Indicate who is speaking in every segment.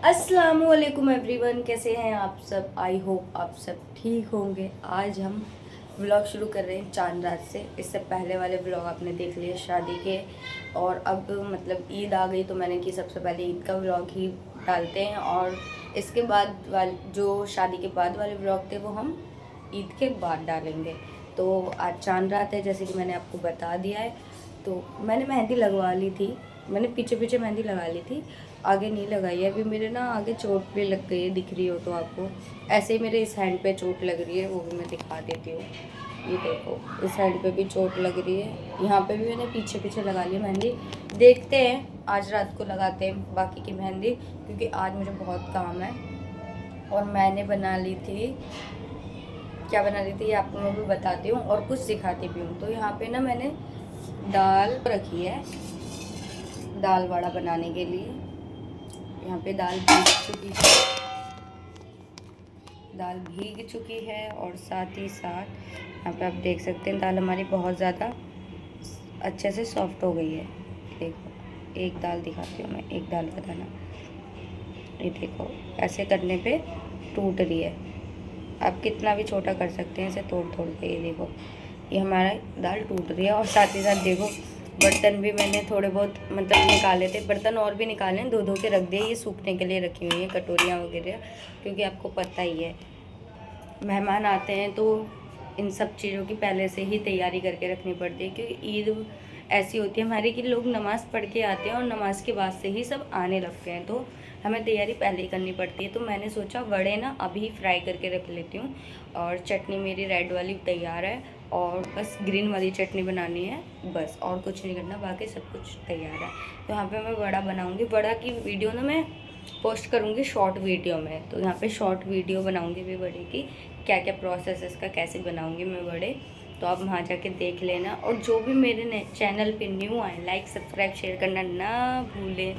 Speaker 1: अस्सलामुअलैकुम एवरीवन, कैसे हैं आप सब। आई होप आप सब ठीक होंगे। आज हम व्लॉग शुरू कर रहे हैं चांद रात से। इससे पहले वाले व्लॉग आपने देख लिए शादी के, और अब मतलब ईद आ गई तो मैंने कि सबसे पहले ईद का व्लॉग ही डालते हैं, और इसके बाद वाले जो शादी के बाद वाले व्लॉग थे वो हम ईद के बाद डालेंगे। तो आज चांद रात है जैसे कि मैंने आपको बता दिया है। तो मैंने मेहंदी लगवा ली थी, मैंने पीछे पीछे मेहंदी लगा ली थी, आगे नहीं लगाई है। अभी मेरे ना आगे चोट भी लग गई है, दिख रही हो तो आपको। ऐसे ही मेरे इस हैंड पे चोट लग रही है, वो भी मैं दिखा देती हूँ। ये देखो, इस हैंड पे भी चोट लग रही है, यहाँ पे भी मैंने पीछे पीछे लगा ली मेहंदी। देखते हैं आज रात को लगाते हैं बाकी की मेहंदी, क्योंकि आज मुझे बहुत काम है। और मैंने बना ली थी, क्या बना ली थी ये आपको मैं भी बताती हूँ और कुछ सिखाती भी हूँ। तो यहाँ पे ना मैंने दाल रखी है, दाल वड़ा बनाने के लिए। यहाँ पे दाल भीग चुकी है और साथ ही साथ यहाँ पे आप देख सकते हैं दाल हमारी बहुत ज़्यादा अच्छे से सॉफ्ट हो गई है। देखो, एक दाल दिखाती हूँ मैं, एक दाल का दाना, ये देखो ऐसे करने पे टूट रही है। आप कितना भी छोटा कर सकते हैं इसे तोड़ तोड़ के। ये देखो, ये हमारा दाल टूट रही है। और साथ ही साथ देखो, बर्तन भी मैंने थोड़े बहुत मतलब निकाले थे, बर्तन और भी निकाले, धो धो के रख दिए। ये सूखने के लिए रखी हुई हैं कटोरियाँ वगैरह, क्योंकि आपको पता ही है मेहमान आते हैं तो इन सब चीज़ों की पहले से ही तैयारी करके रखनी पड़ती है। क्योंकि ईद ऐसी होती है हमारी कि लोग नमाज़ पढ़ के आते हैं और नमाज के बाद से ही सब आने लगते हैं, तो हमें तैयारी पहले ही करनी पड़ती है। तो मैंने सोचा वड़े ना अभी फ्राई करके रख लेती हूँ, और चटनी मेरी रेड वाली तैयार है, और बस ग्रीन वाली चटनी बनानी है, बस और कुछ नहीं करना, बाकी सब कुछ तैयार है। तो यहाँ पे मैं वड़ा बनाऊँगी। वड़ा की वीडियो ना मैं पोस्ट करूँगी शॉर्ट वीडियो में, तो यहाँ पे शॉर्ट वीडियो बनाऊँगी भी वड़े की, क्या क्या प्रोसेस है इसका, कैसे बनाऊँगी मैं वड़े। तो आप वहाँ जाके देख लेना। और जो भी मेरे चैनल पे न्यू आए, लाइक सब्सक्राइब शेयर करना ना भूलें।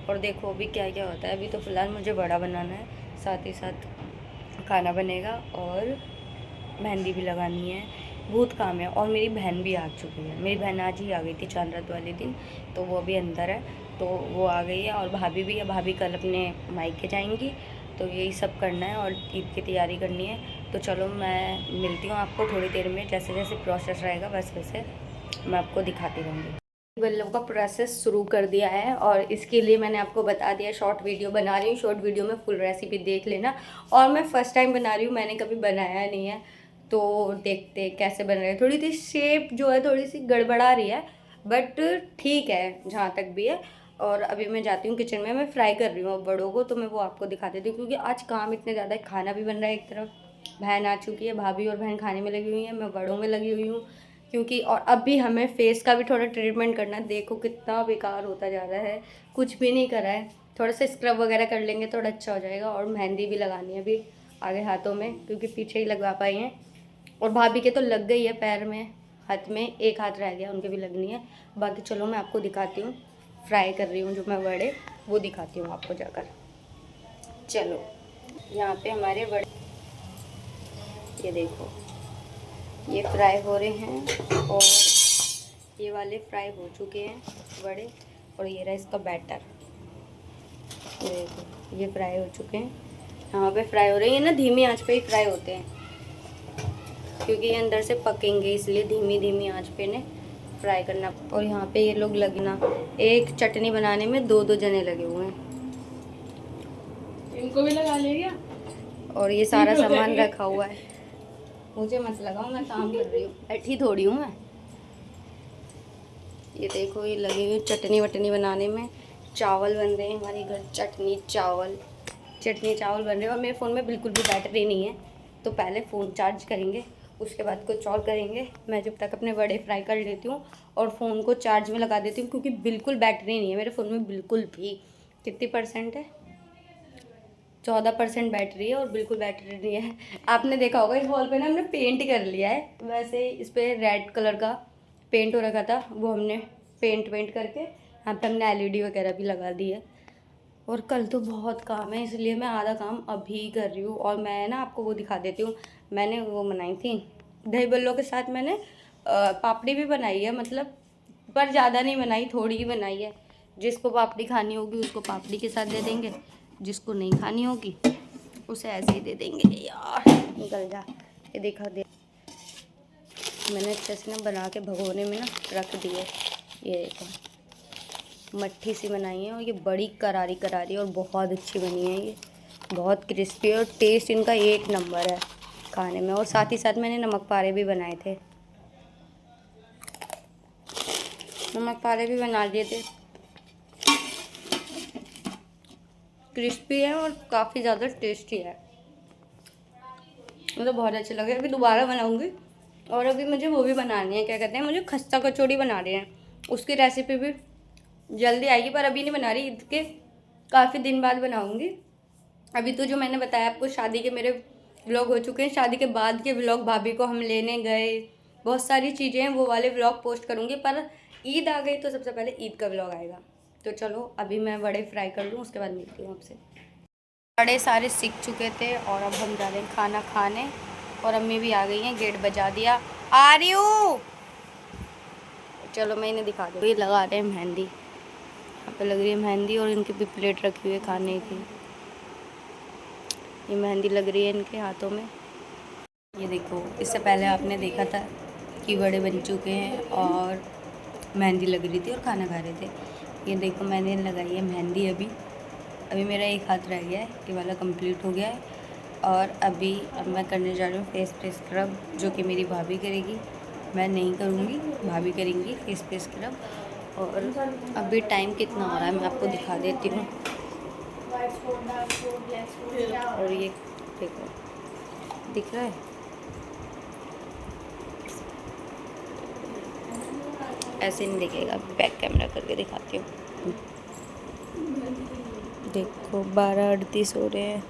Speaker 1: और देखो अभी क्या क्या होता है। अभी तो फ़िलहाल मुझे वड़ा बनाना है, साथ ही साथ खाना बनेगा और मेहंदी भी लगानी है, बहुत काम है। और मेरी बहन भी आ चुकी है, मेरी बहन आज ही आ गई थी चांद रात वाले दिन, तो वो अभी अंदर है, तो वो आ गई है। और भाभी भी है, भाभी कल अपने मायके जाएंगी। तो यही सब करना है और ईद की तैयारी करनी है। तो चलो मैं मिलती हूँ आपको थोड़ी देर में, जैसे जैसे प्रोसेस रहेगा वैसे वैसे मैं आपको दिखाती रहूँगी। बल्लों का प्रोसेस शुरू कर दिया है, और इसके लिए मैंने आपको बता दिया शॉर्ट वीडियो बना रही हूँ। शॉर्ट वीडियो में फुल रेसिपी देख लेना। और मैं फ़र्स्ट टाइम बना रही हूँ, मैंने कभी बनाया नहीं है, तो देखते कैसे बन रहे हैं। थोड़ी सी शेप जो है थोड़ी सी गड़बड़ा रही है, बट ठीक है जहाँ तक भी है। और अभी मैं जाती हूँ किचन में, मैं फ्राई कर रही हूँ बड़ों को, तो मैं वो आपको दिखा देती हूँ। क्योंकि आज काम इतने ज़्यादा है, खाना भी बन रहा है, एक तरफ बहन आ चुकी है, भाभी और बहन खाने में लगी हुई है, मैं बड़ों में लगी हुई हूँ। क्योंकि और अब भी हमें फेस का भी थोड़ा ट्रीटमेंट करना है। देखो कितना बेकार होता जा रहा है, कुछ भी नहीं करा है। थोड़ा सा स्क्रब वगैरह कर लेंगे थोड़ा अच्छा हो जाएगा। और मेहंदी भी लगानी है अभी आगे हाथों में, क्योंकि पीछे ही लगवा पाई हैं। और भाभी के तो लग गई है पैर में, हाथ में एक हाथ रह गया, उनके भी लगनी है। बाकी चलो मैं आपको दिखाती हूँ, फ्राई कर रही हूँ जो मैं वड़े, वो दिखाती हूँ आपको जाकर। चलो, यहाँ पे हमारे वड़े, ये देखो ये फ्राई हो रहे हैं, और ये वाले फ्राई हो चुके हैं वड़े। और ये रहा इसका बैटर, ये देखो ये फ्राई हो चुके हैं। यहाँ पे फ्राई हो रहे हैं, ये ना धीमी आंच पे ही फ्राई होते हैं, क्योंकि ये अंदर से पकेंगे, इसलिए धीमी धीमी आंच पे ने फ्राई करना। और यहाँ पे ये लोग लगना, एक चटनी बनाने में दो दो जने लगे हुए हैं।
Speaker 2: इनको भी लगा ले क्या?
Speaker 1: और ये सारा सामान रखा हुआ है, मुझे मत लगाओ, मैं काम कर रही हूँ, बैठी थोड़ी हूँ मैं। ये देखो ये लगे हुए चटनी वटनी बनाने में। चावल बन रहे हैं हमारे घर, चटनी चावल बन रहे हैं। और मेरे फ़ोन में बिल्कुल भी बैटरी नहीं है, तो पहले फ़ोन चार्ज करेंगे, उसके बाद कुछ और करेंगे। मैं जब तक अपने वड़े फ्राई कर लेती हूँ और फ़ोन को चार्ज में लगा देती हूँ, क्योंकि बिल्कुल बैटरी नहीं है मेरे फ़ोन में, बिल्कुल भी। कितनी परसेंट है? 14% बैटरी है, और बिल्कुल बैटरी नहीं है। आपने देखा होगा इस वॉल पे ना हमने पेंट कर लिया है, वैसे इस पर रेड कलर का पेंट हो रखा था, वो हमने पेंट करके यहाँ पे हमने एलईडी वगैरह भी लगा दी है। और कल तो बहुत काम है, इसलिए मैं आधा काम अभी कर रही हूँ। और मैं ना आपको वो दिखा देती हूँ, मैंने वो बनाई थी दही बल्लों के साथ, मैंने पापड़ी भी बनाई है, मतलब पर ज़्यादा नहीं बनाई, थोड़ी ही बनाई है। जिसको पापड़ी खानी होगी उसको पापड़ी के साथ दे देंगे, जिसको नहीं खानी होगी उसे ऐसे ही दे देंगे। यार निकल जा। ये देखा दे, मैंने अच्छे से ना बना के भगोने में ना रख दिए। ये देखो मट्ठी सी बनाई है और ये बड़ी करारी करारी और बहुत अच्छी बनी है। ये बहुत क्रिस्पी और टेस्ट इनका एक नंबर है खाने में। और साथ ही साथ मैंने नमक पारे भी बनाए थे, नमक पारे भी बना लिए थे। क्रिस्पी है और काफ़ी ज़्यादा टेस्टी है, मुझे बहुत अच्छे लगे। अभी दोबारा बनाऊंगी। और अभी मुझे वो भी बनानी है, क्या कहते हैं, मुझे खस्ता कचौड़ी बना रहे हैं, उसकी रेसिपी भी जल्दी आएगी, पर अभी नहीं बना रही, ईद के काफ़ी दिन बाद बनाऊंगी। अभी तो जो मैंने बताया आपको, शादी के मेरे व्लॉग हो चुके हैं, शादी के बाद के व्लॉग, भाभी को हम लेने गए, बहुत सारी चीज़ें हैं, वो वाले व्लॉग पोस्ट करूँगी। पर ईद आ गई तो सबसे पहले ईद का व्लॉग आएगा। तो चलो अभी मैं बड़े फ्राई कर लूँ, उसके बाद मिलती हूँ आपसे। बड़े सारे सीख चुके थे और अब हम जा रहे हैं खाना खाने। और अम्मी भी आ गई हैं, गेट बजा दिया, आ रही हूँ। चलो मैं इन्हें दिखा दूँ। ये लगा रहे हैं मेहंदी, यहाँ पे लग रही है मेहंदी और इनकी भी प्लेट रखी हुई है खाने की। ये मेहंदी लग रही है इनके हाथों में। ये देखो, इससे पहले आपने देखा था कि बड़े बन चुके हैं और मेहंदी लग रही थी और खाना खा रहे थे। ये देखो मैंने लगाई है मेहंदी। अभी मेरा एक हाथ रह गया है, ये वाला कंप्लीट हो गया है। और अब मैं करने जा रही हूँ फेस पे स्क्रब, जो कि मेरी भाभी करेगी, मैं नहीं करूँगी, भाभी करेंगी फेस पे स्क्रब। और अभी टाइम कितना हो रहा है मैं आपको दिखा देती हूँ। और ये देखो, दिख रहा है, ऐसे नहीं दिखेगा, बैक कैमरा करके दिखाती हूँ। देखो 12:38 हो रहे हैं,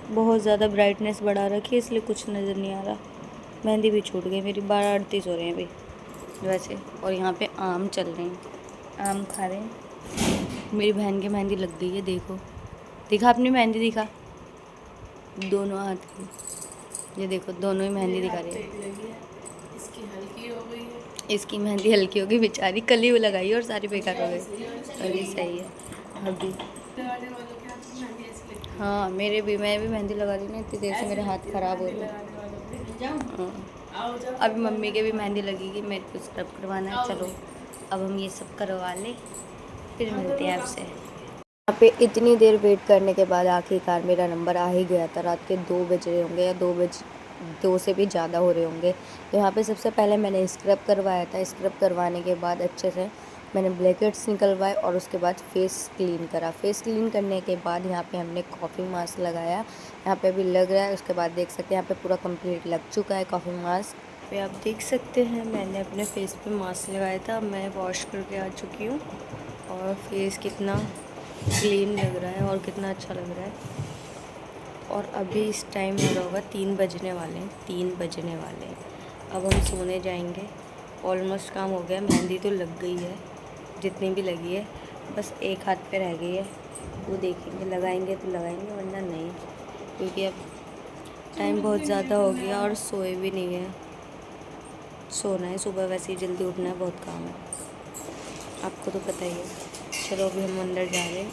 Speaker 1: बहुत ज़्यादा ब्राइटनेस बढ़ा रखी है इसलिए कुछ नज़र नहीं आ रहा। मेहंदी भी छूट गई मेरी। 12:38 हो रहे हैं अभी वैसे। और यहाँ पे आम चल रहे हैं, आम खा रहे हैं। मेरी बहन की मेहंदी लग गई है, देखो, दिखा अपनी मेहंदी, दिखा दोनों हाथ की। ये देखो दोनों ही मेहंदी दिखा रही है। इसकी हल्की हो गई है, इसकी मेहंदी हल्की हो गई बेचारी, कल ही वो लगाई और सारी बेकार हो गई। और ये सही है अभी। हाँ मैं भी मेहंदी लगा रही हूँ ना, इतनी देर से मेरे हाथ ख़राब हो रहे हैं। अभी मम्मी के भी मेहंदी लगेगी, मेरे को स्क्रब करवाना है। चलो अब हम ये सब करवा लें, फिर मिलते हैं आपसे। यहाँ पे इतनी देर वेट करने के बाद आखिरकार मेरा नंबर आ ही गया था। रात के 2 बज रहे होंगे या 2 से भी ज़्यादा हो रहे होंगे। तो यहाँ पे सबसे पहले मैंने स्क्रब करवाया था। स्क्रब करवाने के बाद अच्छे से मैंने ब्लैकेट्स निकलवाए और उसके बाद फेस क्लीन करा। फेस क्लीन करने के बाद यहाँ पे हमने कॉफ़ी मास्क लगाया, यहाँ पे अभी लग रहा है। उसके बाद देख सकते हैं यहाँ पे पूरा कंप्लीट लग चुका है कॉफ़ी मास्क पे। आप देख सकते हैं मैंने अपने फेस पे मास्क लगाया था, मैं वॉश करके आ चुकी हूँ और फेस कितना क्लीन लग रहा है और कितना अच्छा लग रहा है। और अभी इस टाइम हो रहा होगा 3 बजने वाले हैं, 3 बजने वाले हैं। अब हम सोने जाएंगे। ऑलमोस्ट काम हो गया, मेहंदी तो लग गई है जितनी भी लगी है, बस एक हाथ पे रह गई है, वो देखेंगे, लगाएंगे तो लगाएंगे वरना नहीं, क्योंकि अब टाइम बहुत ज़्यादा हो गया और सोए भी नहीं है। सोना है, सुबह वैसे ही जल्दी उठना है, बहुत काम है, आपको तो पता ही है। चलो अभी हम अंदर जा रहे हैं,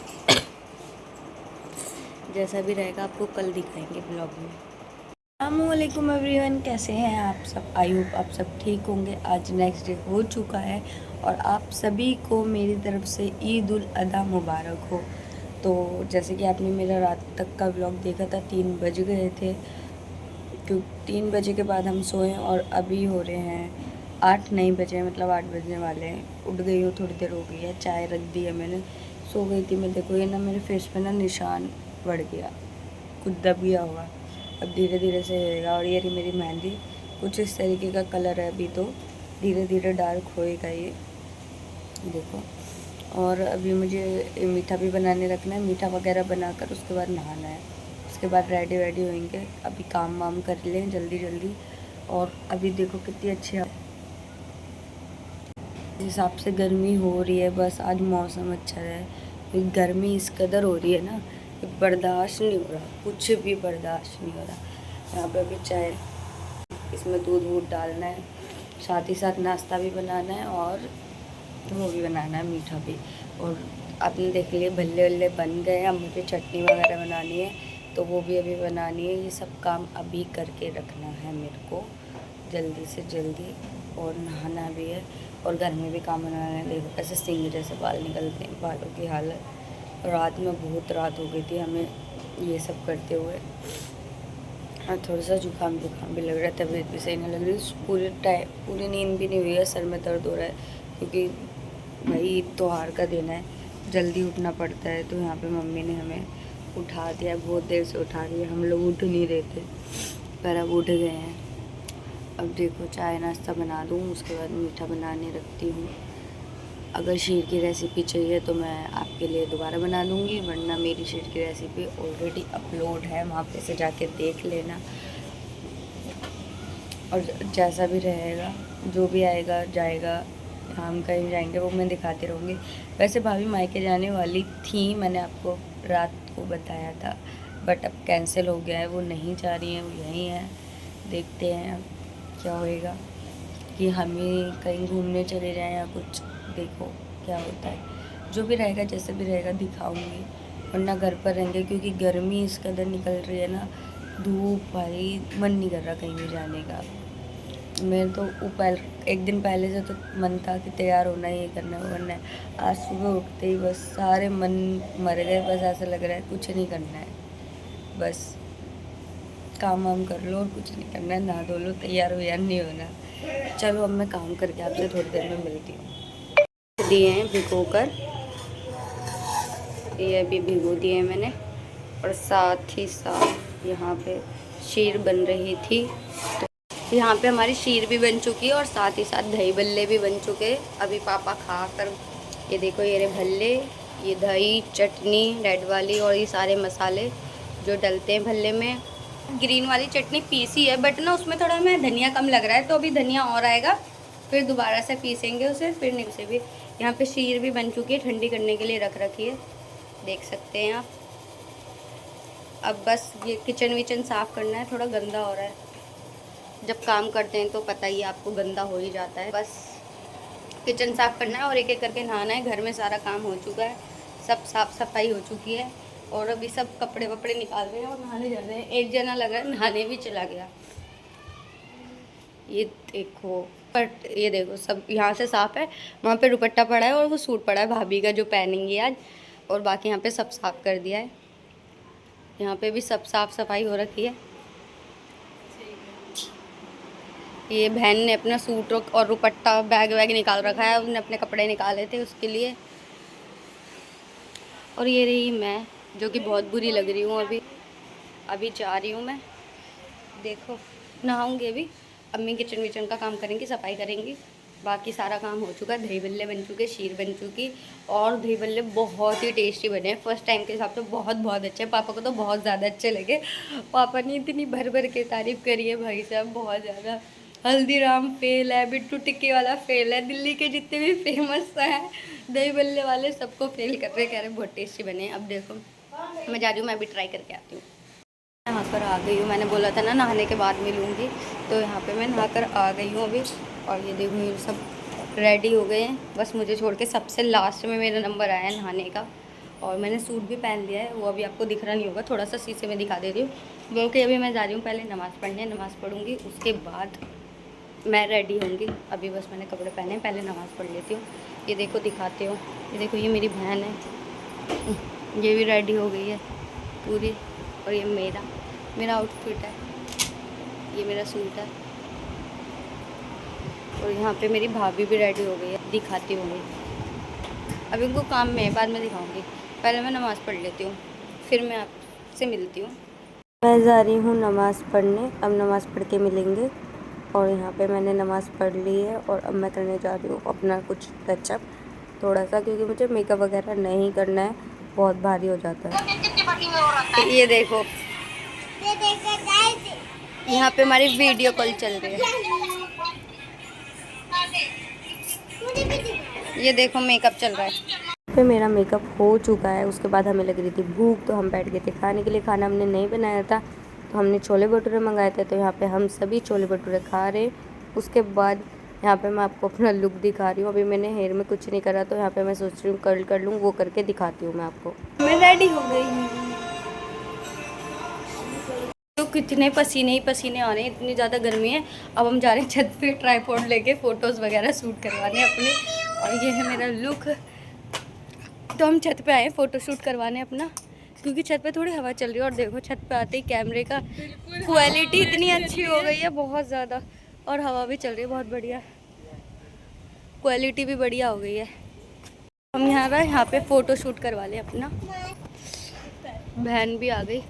Speaker 1: जैसा भी रहेगा आपको कल दिखाएंगे ब्लॉग में। अस्सलामुअलैकुम एवरीवन, कैसे हैं आप सब? आई होप आप सब ठीक होंगे। आज नेक्स्ट डे हो चुका है और आप सभी को मेरी तरफ से ईद उल अदा मुबारक हो। तो जैसे कि आपने मेरा रात तक का व्लॉग देखा था, 3 बज गए थे, क्योंकि 3 बजे के बाद हम सोए और अभी हो रहे हैं 8 नहीं बजे, मतलब 8 बजने वाले हैं। उठ गई हूँ, थोड़ी देर हो गई है, चाय रख दी है मैंने, सो गई थी मैं। देखो ये ना मेरे फेस पे ना निशान बढ़ गया, कुछ दब गया होगा, अब धीरे धीरे से होएगा। और ये रही मेरी मेहंदी, कुछ इस तरीके का कलर है, अभी तो धीरे धीरे डार्क होएगा ये, देखो। और अभी मुझे मीठा भी बनाने रखना है, मीठा वगैरह बनाकर उसके बाद नहाना है, उसके बाद रेडी वेडी होएंगे। अभी काम वाम कर लें जल्दी जल्दी। और अभी देखो कितनी अच्छी हिसाब से गर्मी हो रही है, बस आज मौसम अच्छा है, क्योंकि गर्मी इस कदर हो रही है ना, बर्दाश्त नहीं हो रहा, कुछ भी बर्दाश्त नहीं हो रहा। यहाँ पे अभी चाय, इसमें दूध वूध डालना है, साथ ही साथ नाश्ता भी बनाना है और वो भी बनाना है, मीठा भी। और आपने देख लिए भल्ले वल्ले बन गए। अब मुझे चटनी वगैरह बनानी है, तो वो भी अभी बनानी है। ये सब काम अभी करके रखना है मेरे को जल्दी से जल्दी, और नहाना भी है और घर में भी काम बनाना है। देखो कैसे सिंह जैसे बाल निकलते हैं, बालों की हालत। रात में बहुत रात हो गई थी हमें ये सब करते हुए, और थोड़ा सा जुकाम भी लग रहा है, तबीयत भी सही नहीं लग रही। पूरी नींद भी नहीं हुई है, सर में दर्द हो रहा है, क्योंकि भाई त्योहार का दिन है, जल्दी उठना पड़ता है। तो यहाँ पे मम्मी ने हमें उठा दिया, बहुत देर से उठा दिया, हम लोग उठ नहीं रहे थे, पर अब उठ गए हैं। अब देखो चाय नाश्ता बना दूँ, उसके बाद मीठा बनाने रखती हूँ। अगर शीर की रेसिपी चाहिए तो मैं आपके लिए दोबारा बना दूँगी, वरना मेरी शीर की रेसिपी ऑलरेडी अपलोड है, वहाँ पे से जाके देख लेना। और जैसा भी रहेगा, जो भी आएगा जाएगा, हम कहीं जाएंगे वो मैं दिखाती रहूँगी। वैसे भाभी मायके जाने वाली थी, मैंने आपको रात को बताया था, बट अब कैंसिल हो गया है, वो नहीं जा रही हैं, वो यहीं हैं। देखते हैं अब क्या होएगा, कि हमें कहीं घूमने चले जाएं या कुछ, देखो क्या होता है। जो भी रहेगा जैसे भी रहेगा दिखाऊंगी, वरना घर पर रहेंगे, क्योंकि गर्मी इस कदर निकल रही है ना, धूप भाई, मन नहीं कर रहा कहीं भी जाने का। मैं तो ऊपर एक दिन पहले से तो मन था कि तैयार होना है, ये करना है वो करना है। आज सुबह उठते ही बस सारे मन मर गए, बस ऐसा लग रहा है कुछ नहीं करना है, बस काम वाम कर लो और कुछ नहीं करना है, नहा धो लो, तैयार व्यार नहीं होना। चलो अब मैं काम करके आपसे थोड़ी देर में मिलती हूँ। दिए हैं भिगो कर, ये अभी भिगो दिए हैं मैंने, और साथ ही साथ यहाँ पे शीर बन रही थी, तो यहाँ पे हमारी शीर भी बन चुकी है और साथ ही साथ दही भल्ले भी बन चुके हैं। अभी पापा खा कर, ये देखो ये रहे भल्ले, ये दही चटनी रेड वाली, और ये सारे मसाले जो डलते हैं भल्ले में। ग्रीन वाली चटनी पीसी है, बट ना उसमें थोड़ा हमें धनिया कम लग रहा है, तो अभी धनिया और आएगा, फिर दोबारा से पीसेंगे उसे, फिर नहीं से भी। यहाँ पे शीर भी बन चुकी है, ठंडी करने के लिए रख रखी है, देख सकते हैं आप। अब बस ये किचन विचन साफ़ करना है, थोड़ा गंदा हो रहा है, जब काम करते हैं तो पता ही आपको गंदा हो ही जाता है। बस किचन साफ़ करना है और एक एक करके नहाना है। घर में सारा काम हो चुका है, सब साफ़ सफाई हो चुकी है, और अभी सब कपड़े वपड़े निकाल रहे हैं और नहाने जा रहे हैं। एक जना लग रहा है नहाने भी चला गया। ये देखो, बट ये देखो सब यहाँ से साफ़ है, वहाँ पे दुपट्टा पड़ा है और वो सूट पड़ा है भाभी का जो पहनेंगी आज, और बाकी यहाँ पे सब साफ़ कर दिया है। यहाँ पे भी सब साफ़ सफाई हो रखी है। ये बहन ने अपना सूट और दुपट्टा बैग वैग निकाल रखा है, उसने अपने कपड़े निकाले थे उसके लिए। और ये रही मैं, जो कि बहुत बुरी लग रही हूँ। अभी जा रही हूँ मैं, देखो नहाऊंगी अभी। अम्मी किचन विचन का काम करेंगी, सफाई करेंगी, बाकी सारा काम हो चुका है। दही बल्ले बन चुके, शीर बन चुकी, और दही बल्ले बहुत ही टेस्टी बने हैं। फर्स्ट टाइम के हिसाब से बहुत अच्छे। पापा को तो बहुत ज़्यादा अच्छे लगे, पापा ने इतनी भर भर के तारीफ़ करी है भाई साहब, बहुत ज़्यादा। हल्दीराम फेल है, बिट्टू टिक्की वाला फेल है, दिल्ली के जितने भी फेमस हैं दही बल्ले वाले सबको फेल कर रहे, कह रहे बहुत टेस्टी बने। अब देखो मैं जा रही हूँ, मैं भी ट्राई करके आती हूँ। यहाँ पर आ गई हूँ, मैंने बोला था ना नहाने के बाद मिलूँगी, तो यहाँ पे मैं नहा कर आ गई हूँ अभी। और ये देखो ये सब रेडी हो गए हैं, बस मुझे छोड़ के सबसे लास्ट में मेरा नंबर आया है नहाने का। और मैंने सूट भी पहन लिया है, वो अभी आपको दिख रहा नहीं होगा, थोड़ा सा शीशे में दिखा दे रही हूँ। क्योंकि अभी मैं जा रही हूँ पहले नमाज़ पढ़ने, नमाज़ पढ़ूँगी उसके बाद मैं रेडी होंगी। अभी बस मैंने कपड़े पहने, पहले नमाज़ पढ़ लेती हूँ। ये देखो दिखाते हो, ये देखो ये मेरी बहन है, ये भी रेडी हो गई है पूरी। और ये मेरा आउटफिट है, ये मेरा सूट है। और यहाँ पे मेरी भाभी भी रेडी हो गई है, दिखाती हूँ। अभी उनको काम में है, बाद में दिखाऊंगी, पहले मैं नमाज़ पढ़ लेती हूँ, फिर मैं आपसे मिलती हूँ। मैं जा रही हूँ नमाज़ पढ़ने, अब नमाज़ पढ़ के मिलेंगे। और यहाँ पे मैंने नमाज़ पढ़ ली है, और अब मैं करने जा रही हूँ अपना कुछ टचअप थोड़ा सा, क्योंकि मुझे मेकअप वगैरह नहीं करना है, बहुत भारी हो जाता है। ये देखो यहाँ पे हमारी वीडियो कॉल चल रही है, ये देखो मेकअप चल रहा है। फिर मेरा मेकअप हो चुका है, उसके बाद हमें लग रही थी भूख, तो हम बैठ गए थे खाने के लिए। खाना हमने नहीं बनाया था, तो हमने छोले भटूरे मंगाए थे, तो यहाँ पे हम सभी छोले भटूरे खा रहे। उसके बाद यहाँ पे मैं आपको अपना लुक दिखा रही हूँ। अभी मैंने हेयर में कुछ नहीं करा, तो यहाँ पे मैं सोच रही हूँ कर्ल कर लूँ, वो करके दिखाती हूँ मैं आपको। मैं रेडी हो गई हूँ। तो कितने पसीने ही पसीने आ रहे हैं, इतनी ज़्यादा गर्मी है। अब हम जा रहे हैं छत पे ट्राईपॉड लेके फ़ोटोज़ वगैरह शूट करवाने अपने, और ये है मेरा लुक। तो हम छत पे आए फ़ोटो शूट करवाने अपना, क्योंकि छत पे थोड़ी हवा चल रही है। और देखो छत पे आते ही कैमरे का क्वालिटी इतनी अच्छी हो गई है, बहुत ज़्यादा, और हवा भी चल रही है बहुत बढ़िया, क्वालिटी भी बढ़िया हो गई है। हम यहाँ पे फ़ोटो शूट करवा लें अपना। बहन भी आ गई,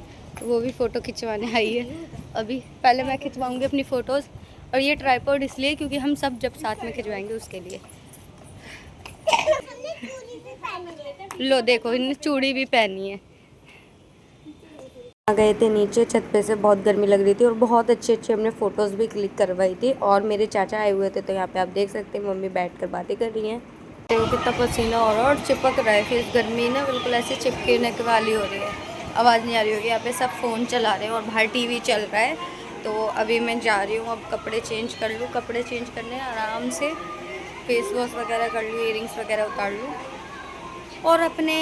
Speaker 1: वो भी फ़ोटो खिंचवाने आई है। अभी पहले मैं खिंचवाऊँगी अपनी फ़ोटोज़, और ये ट्राइपॉड इसलिए क्योंकि हम सब जब साथ में खिंचवाएंगे उसके लिए। लो देखो, इन्हें चूड़ी भी पहनी है। आ गए थे नीचे छत पे से, बहुत गर्मी लग रही थी, और बहुत अच्छे अच्छे हमने फ़ोटोज़ भी क्लिक करवाई थी। और मेरे चाचा आए हुए थे, तो यहाँ पे आप देख सकते हैं मम्मी बैठ कर बातें कर रही हैं। देखो कितना पसीना हो रहा है, और चिपक रहा है फेस, गर्मी ना बिल्कुल ऐसे चिपकने वाली हो रही है। आवाज़ नहीं आ रही होगी, यहाँ पे सब फ़ोन चला रहे हैं और बाहर टीवी चल रहा है। तो अभी मैं जा रही हूँ, अब कपड़े चेंज कर लूँ, कपड़े चेंज करने आराम से, फेस वॉश वगैरह कर लूँ, इयरिंग्स वगैरह उतार लूँ, और अपने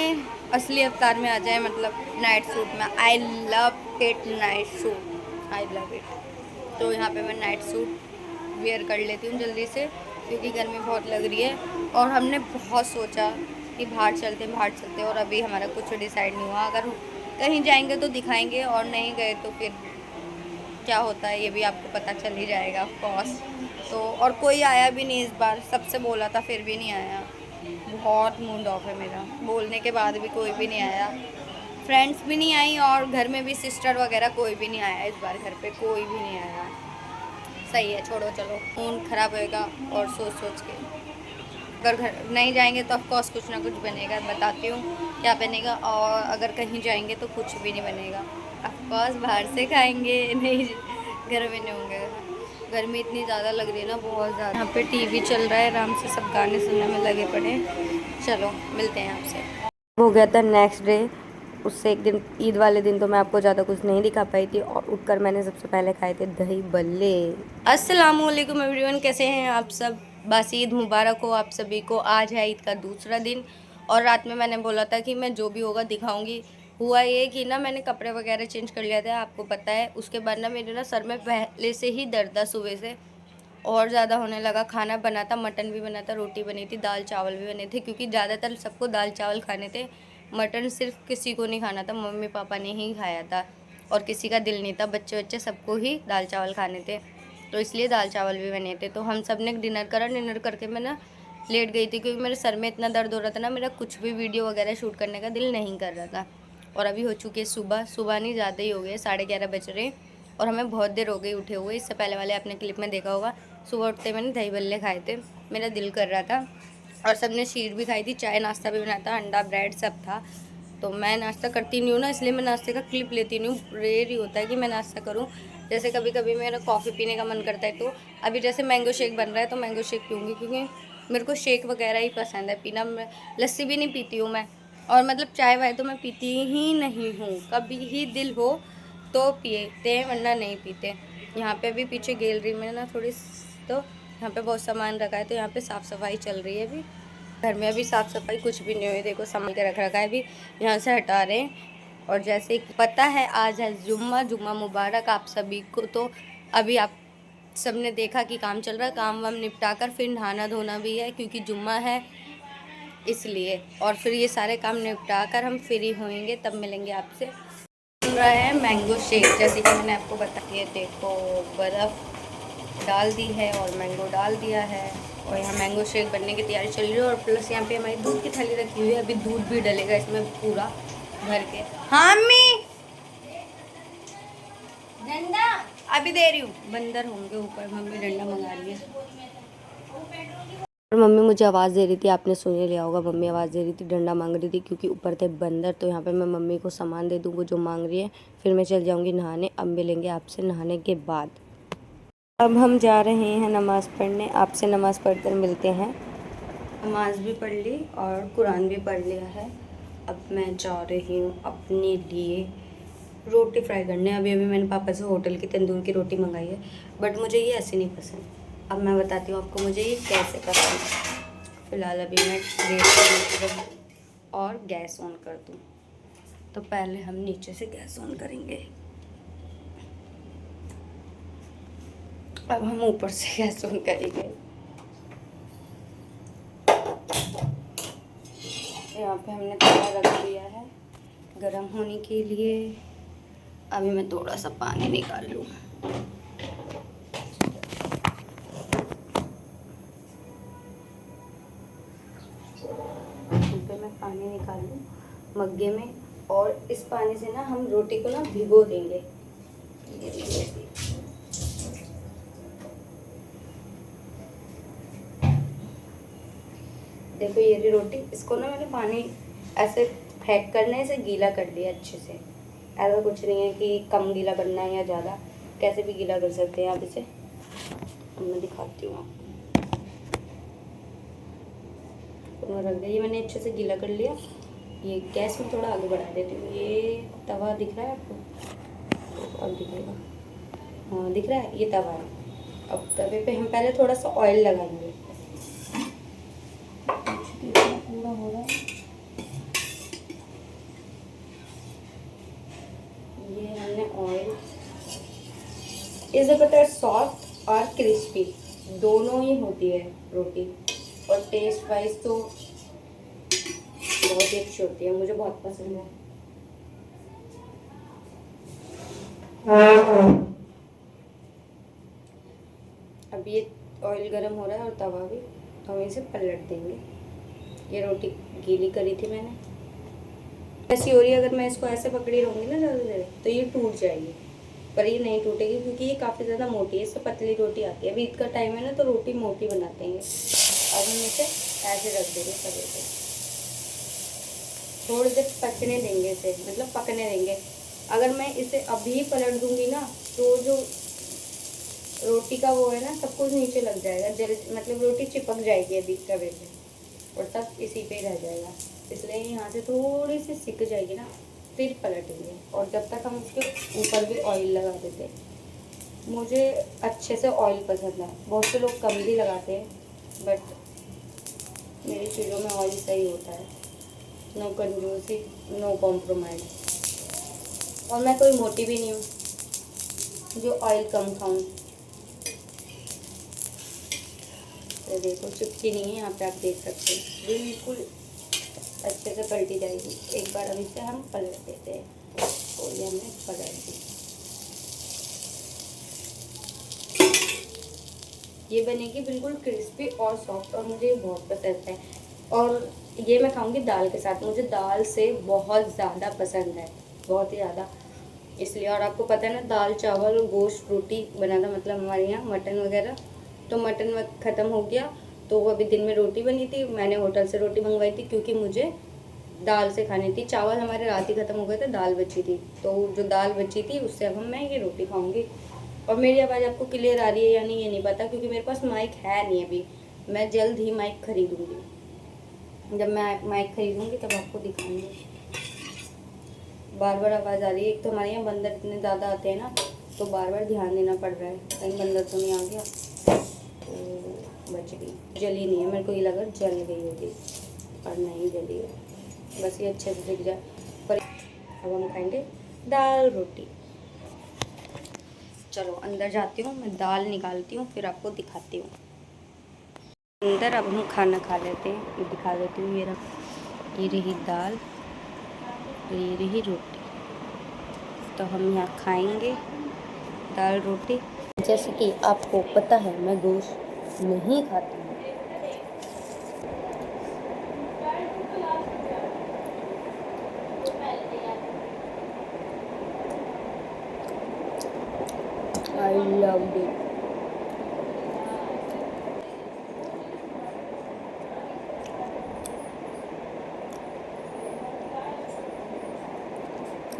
Speaker 1: असली अवतार में आ जाए, मतलब नाइट सूट में। I love it, night suit, I love it. तो यहाँ पे मैं नाइट सूट वेयर कर लेती हूँ जल्दी से, क्योंकि गर्मी बहुत लग रही है। और हमने बहुत सोचा कि बाहर चलते, और अभी हमारा कुछ डिसाइड नहीं हुआ। अगर कहीं जाएंगे तो दिखाएंगे, और नहीं गए तो फिर क्या होता है ये भी आपको पता चल ही जाएगा ऑफ कोर्स। तो और कोई आया भी नहीं इस बार, सबसे बोला था फिर भी नहीं आया। बहुत मूड ऑफ है मेरा, बोलने के बाद भी कोई भी नहीं आया, फ्रेंड्स भी नहीं आई, और घर में भी सिस्टर वगैरह कोई भी नहीं आया इस बार, घर पे कोई भी नहीं आया। सही है, छोड़ो, चलो, मूड ख़राब होएगा। और सोच सोच के अगर घर नहीं जाएंगे तो ऑफकोर्स कुछ ना कुछ बनेगा, बताती हूँ क्या बनेगा। और अगर कहीं जाएंगे तो कुछ भी नहीं बनेगा, ऑफकोर्स बाहर से खाएंगे, नहीं घर में नहीं होंगे। गर्मी इतनी ज़्यादा लग रही है ना, बहुत ज़्यादा। यहाँ पे टीवी चल रहा है, आराम से सब गाने सुनने में लगे पड़े। चलो मिलते हैं आपसे। हो गया था नेक्स्ट डे, उससे एक दिन ईद वाले दिन तो मैं आपको ज़्यादा कुछ नहीं दिखा पाई थी, और उठकर मैंने सबसे पहले खाए थे दही बल्ले। अस्सलामुअलैकुम एवरीवन, कैसे हैं आप सब? बस ईद मुबारक हो आप सभी को। आज है ईद का दूसरा दिन, और रात में मैंने बोला था कि मैं जो भी होगा दिखाऊंगी। हुआ ये कि ना मैंने कपड़े वगैरह चेंज कर लिया था, आपको पता है। उसके बाद ना मेरे ना सर में पहले से ही दर्द था, सुबह से और ज़्यादा होने लगा। खाना बना था, मटन भी बना था, रोटी बनी थी, दाल चावल भी बने थे, क्योंकि ज़्यादातर सबको दाल चावल खाने थे। मटन सिर्फ किसी को नहीं खाना था, मम्मी पापा ने ही खाया था, और किसी का दिल नहीं था, बच्चे बच्चे सबको ही दाल चावल खाने थे, तो इसलिए दाल चावल भी बने थे। तो हम सब ने डिनर करा, डिनर करके मैं ना लेट गई थी, क्योंकि मेरे सर में इतना दर्द हो रहा था ना, मेरा कुछ भी वीडियो वगैरह शूट करने का दिल नहीं कर रहा था। और अभी हो चुकी है सुबह नहीं, ज़्यादा ही हो गए, 11:30 बज रहे, और हमें बहुत देर हो गई उठे हुए। इससे पहले वाले आपने क्लिप में देखा होगा, सुबह उठते मैंने दही बल्ले खाए थे, मेरा दिल कर रहा था, और सबने शीर भी खाई थी, चाय नाश्ता भी बनाया था, अंडा ब्रेड सब था। तो मैं नाश्ता करती नहीं हूँ ना, इसलिए मैं नाश्ते का क्लिप लेती नहीं हूँ। रेयर ही होता है कि मैं नाश्ता करूँ, जैसे कभी कभी मेरा कॉफ़ी पीने का मन करता है। तो अभी जैसे मैंगो शेक बन रहा है, तो मैंगो शेक पीऊँगी, क्योंकि मेरे को शेक वगैरह ही पसंद है पीना। मैं लस्सी भी नहीं पीती हूँ मैं, और मतलब चाय वाय तो मैं पीती ही नहीं हूँ, कभी ही दिल हो तो पीते हैं, वरना नहीं पीते। यहाँ पे भी पीछे गैलरी में ना थोड़ी, तो यहाँ पे बहुत सामान रखा है, तो यहाँ पे साफ़ सफाई चल रही है अभी। घर में अभी साफ़ सफाई कुछ भी नहीं हुई, देखो संभाल के रख रखा है, अभी यहाँ से हटा रहे हैं। और जैसे कि पता है आज है जुम्मा मुबारक आप सभी को। तो अभी आप सबने देखा कि काम चल रहा है, काम वाम निपटा कर फिर नहाना धोना भी है, क्योंकि जुम्मा है इसलिए। और फिर ये सारे काम निपटा कर हम फ्री होंगे, तब मिलेंगे आपसे। बन रहा है मैंगो शेक, जैसे कि मैंने आपको बताया, देखो बर्फ़ डाल दी है और मैंगो डाल दिया है, और यहाँ मैंगो शेक बनने की तैयारी चल रही है। और प्लस यहाँ पे हमारी दूध की थैली रखी हुई है, अभी दूध भी डलेगा इसमें पूरा भर के। हाँ अम्मी, डंडा अभी दे रही हूँ, बंदर होंगे ऊपर, मम्मी डंडा मंगा रही है। और मम्मी मुझे आवाज़ दे रही थी, आपने सुन ही लिया होगा, मम्मी आवाज़ दे रही थी, डंडा मांग रही थी, क्योंकि ऊपर थे बंदर। तो यहाँ पे मैं मम्मी को सामान दे दूँ वो जो मांग रही है, फिर मैं चल जाऊँगी नहाने। अब मिलेंगे आपसे नहाने के बाद। अब हम जा रहे हैं नमाज़ पढ़ने, आपसे नमाज़ पढ़कर मिलते हैं। नमाज भी पढ़ ली और कुरान भी पढ़ लिया है। अब मैं जा रही हूँ अपने लिए रोटी फ्राई करने। अभी मैंने पापा से होटल की तंदूर की रोटी मंगाई है, बट मुझे ये ऐसी नहीं पसंद, अब मैं बताती हूँ आपको मुझे ये कैसे करना है। फ़िलहाल अभी मैं गैस और गैस ऑन कर दूँ। तो पहले हम नीचे से गैस ऑन करेंगे, अब हम ऊपर से गैस ऑन करेंगे। यहाँ पे हमने तवा रख दिया है गरम होने के लिए। अभी मैं थोड़ा सा पानी निकाल लूँ। पे मैं पानी निकाल लूँ मग्गे में, और इस पानी से ना हम रोटी को ना भिगो देंगे। देखो ये रही रोटी, इसको ना मैंने पानी ऐसे फेंक करने इसे गीला कर दिया अच्छे से। ऐसा कुछ नहीं है कि कम गीला करना है या ज़्यादा, कैसे भी गीला कर सकते हैं आप इसे। अब मैं दिखाती हूँ आपको। रख दिया, ये मैंने अच्छे से गीला कर लिया। ये गैस में थोड़ा आगे बढ़ा देती हूँ। ये तवा दिख रहा है आपको? अब दिखेगा, हाँ दिख रहा है, ये तवा है। अब तवे पे हम पहले थोड़ा सा ऑयल लगाएंगे। पूरा हो रहा है, ये हमने ऑयल। इसे पता है सॉफ्ट और क्रिस्पी दोनों ही होती है रोटी, और टेस्ट वाइज तो बहुत ही अच्छी होती है, मुझे बहुत पसंद है। अब ये ऑयल गरम हो रहा है और तवा भी, तो हम इसे पलट देंगे। ये रोटी गीली करी थी मैंने, ऐसी हो रही है। अगर मैं इसको ऐसे पकड़ी रहूँगी ना ज़्यादा देर तो ये टूट जाएगी, पर ये नहीं टूटेगी क्योंकि ये काफ़ी ज़्यादा मोटी है। इससे पतली रोटी आती है। अभी ईद का टाइम है ना, तो रोटी मोटी बनाते हैं। अब हम इसे ऐसे रख देंगे तवे पे, थोड़ी देर पकने देंगे इसे, मतलब पकने देंगे। अगर मैं इसे अभी पलट दूंगी ना तो जो रोटी का वो है ना, सब कुछ नीचे लग जाएगा, जल मतलब रोटी चिपक जाएगी अभी तवे पे, और सब इसी पे रह जाएगा। इसलिए यहाँ से थोड़ी सी सिक जाएगी ना, फिर पलटेंगे। और जब तक हम उसके ऊपर भी ऑयल लगा देते हैं। मुझे अच्छे से ऑयल पसंद है, बहुत से लोग कम भी लगाते हैं, बट मेरी चीज़ों में ऑयल सही होता है। नो कंजूसी, नो कॉम्प्रोमाइज़। और मैं कोई मोटी भी नहीं हूँ जो ऑयल कम खाऊं। तो देखो चिपकी नहीं है, यहाँ पे आप देख सकते हैं बिल्कुल अच्छे से पलटी जाएगी। एक बार अभी से हम पलट देते हैं, और ये हमने पलट दी। ये बनेगी बिल्कुल क्रिस्पी और सॉफ्ट, और मुझे ये बहुत पसंद है। और ये मैं खाऊंगी दाल के साथ, मुझे दाल से बहुत ज़्यादा पसंद है, बहुत ही ज़्यादा। इसलिए, और आपको पता है ना, दाल चावल और गोश्त रोटी बनाना, मतलब हमारे यहाँ मटन वगैरह, तो मटन ख़त्म हो गया तो वो अभी दिन में रोटी बनी थी। मैंने होटल से रोटी मंगवाई थी क्योंकि मुझे दाल से खानी थी। चावल हमारे रात ही ख़त्म हो गए थे, दाल बची थी, तो जो दाल बची थी उससे अब मैं ये रोटी खाऊंगी। और मेरी आवाज़ आपको क्लियर आ रही है या नहीं ये नहीं पता, क्योंकि मेरे पास माइक है नहीं अभी। मैं जल्द ही माइक खरीदूँगी। जब मैं माइक खरीदूँगी तब आपको दिखाऊँगी। बार बार आवाज़ आ रही है, एक तो हमारे यहाँ बंदर इतने ज़्यादा आते हैं ना, तो बार बार ध्यान देना पड़ रहा है कहीं बंदर तो नहीं आ गया। तो बच गई, जली नहीं है, मेरे को ये लगा जल गई होगी, पर नहीं जली है, बस ये अच्छे से दिख जाए। पर अब हम खाएंगे दाल रोटी। चलो अंदर जाती हूँ, मैं दाल निकालती हूँ, फिर आपको दिखाती हूँ अंदर। अब हम खाना खा लेते हैं, ये दिखा देती हूँ। ये रही दाल, ये रही रोटी। तो हम यहाँ खाएंगे दाल रोटी। जैसे कि आपको पता है मैं गोश्त नहीं खाती हूँ। I loved it.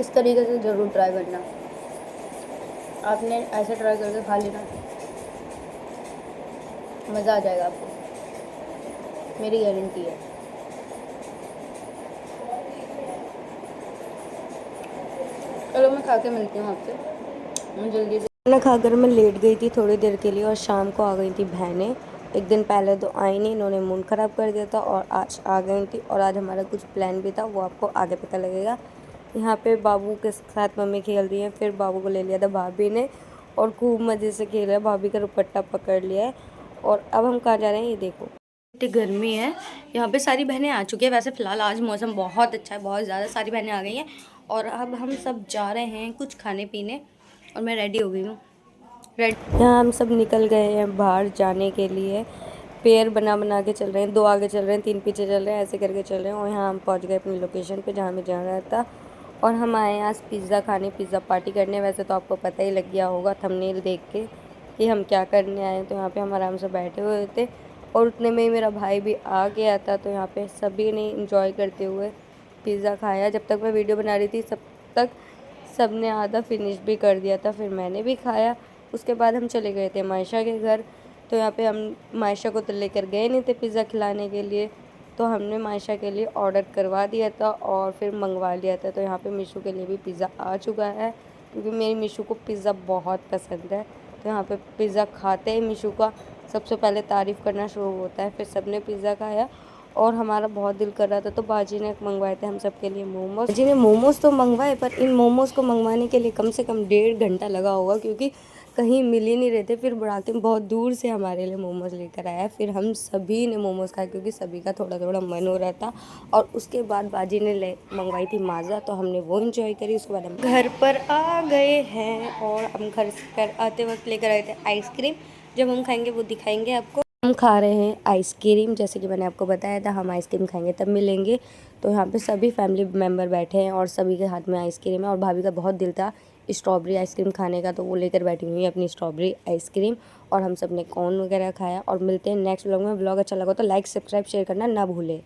Speaker 1: इस तरीके से ज़रूर ट्राई करना। आपने ऐसे ट्राई करके खा लेना, मज़ा आ जाएगा आपको, मेरी गारंटी है। चलो मैं खा के मिलती हूँ आपसे, मैं जल्दी से। खाना खाकर मैं लेट गई थी थोड़ी देर के लिए और शाम को आ गई थी बहनें। एक दिन पहले तो आई नहीं, इन्होंने मूड ख़राब कर दिया था और आज आ गई थी और आज हमारा कुछ प्लान भी था, वो आपको आगे पता लगेगा। यहाँ पे बाबू के साथ मम्मी खेल रही है, फिर बाबू को ले लिया था भाभी ने और खूब मज़े से खेल रहा है, भाभी का दुपट्टा पकड़ लिया है। और अब हम कहाँ जा रहे हैं ये देखो। इतनी गर्मी है, यहाँ पे सारी बहनें आ चुकी है। वैसे फ़िलहाल आज मौसम बहुत अच्छा है, बहुत ज़्यादा सारी बहनें आ गई हैं और अब हम सब जा रहे हैं कुछ खाने पीने और मैं रेडी हो गई हूँ। यहाँ हम सब निकल गए हैं बाहर जाने के लिए। पेयर बना के चल रहे हैं, 2 आगे चल रहे हैं, 3 पीछे चल रहे हैं, ऐसे करके चल रहे हैं और यहाँ हम पहुँच गए अपनी लोकेशन पे जहाँ हमें जाना था। और हम आए हैं आज पिज़्ज़ा खाने, पिज़्ज़ा पार्टी करने। वैसे तो आपको पता ही लग गया होगा थंबनेल देख के कि हम क्या करने आए हैं। तो यहाँ पे हम आराम से बैठे हुए थे और उतने में ही मेरा भाई भी आ गया था। तो यहाँ पे सभी ने इंजॉय करते हुए पिज़्ज़ा खाया। जब तक मैं वीडियो बना रही थी तक सब ने आधा फिनिश भी कर दिया था, फिर मैंने भी खाया। उसके बाद हम चले गए थे मायशा के घर। तो यहाँ पे हम मायशा को तो लेकर गए नहीं थे पिज़्ज़ा खिलाने के लिए, तो हमने मायशा के लिए ऑर्डर करवा दिया था और फिर मंगवा लिया था। तो यहाँ पे मीशू के लिए भी पिज़्ज़ा आ चुका है क्योंकि मेरी मीशू को पिज़्ज़ा बहुत पसंद है। तो यहाँ पे पिज़्ज़ा खाते ही मीशू का सबसे पहले तारीफ़ करना शुरू होता है। फिर सबने पिज़्ज़ा खाया और हमारा बहुत दिल कर रहा था तो बाजी ने मंगवाए थे हम सब के लिए मोमोज। बाजी ने मोमोज़ तो मंगवाए पर इन मोमोज़ को मंगवाने के लिए कम से कम 1.5 घंटा लगा होगा क्योंकि कहीं मिल ही नहीं रहे थे। फिर बुढ़ा के बहुत दूर से हमारे लिए मोमोज़ लेकर आया। फिर हम सभी ने मोमोज़ खाए क्योंकि सभी का थोड़ा थोड़ा मन हो रहा था। और उसके बाद बाजी ने मंगवाई थी माज़ा, तो हमने वो इंजॉय करी। उसके बाद हम घर पर आ गए हैं और हम घर पर आते वक्त लेकर आए थे आइसक्रीम। जब हम खाएंगे वो दिखाएंगे आपको। हम खा रहे हैं आइसक्रीम, जैसे कि मैंने आपको बताया था हम आइसक्रीम खाएंगे तब मिलेंगे। तो यहाँ पे सभी फैमिली मेम्बर बैठे हैं और सभी के हाथ में आइसक्रीम है और भाभी का बहुत दिल था स्ट्रॉबेरी आइसक्रीम खाने का, तो वो लेकर बैठी हुई है अपनी स्ट्रॉबेरी आइसक्रीम। और हम सब ने कॉर्न वगैरह खाया और मिलते हैं नेक्स्ट व्लॉग में। व्लॉग अच्छा लगा तो लाइक सब्सक्राइब शेयर करना ना भूलें।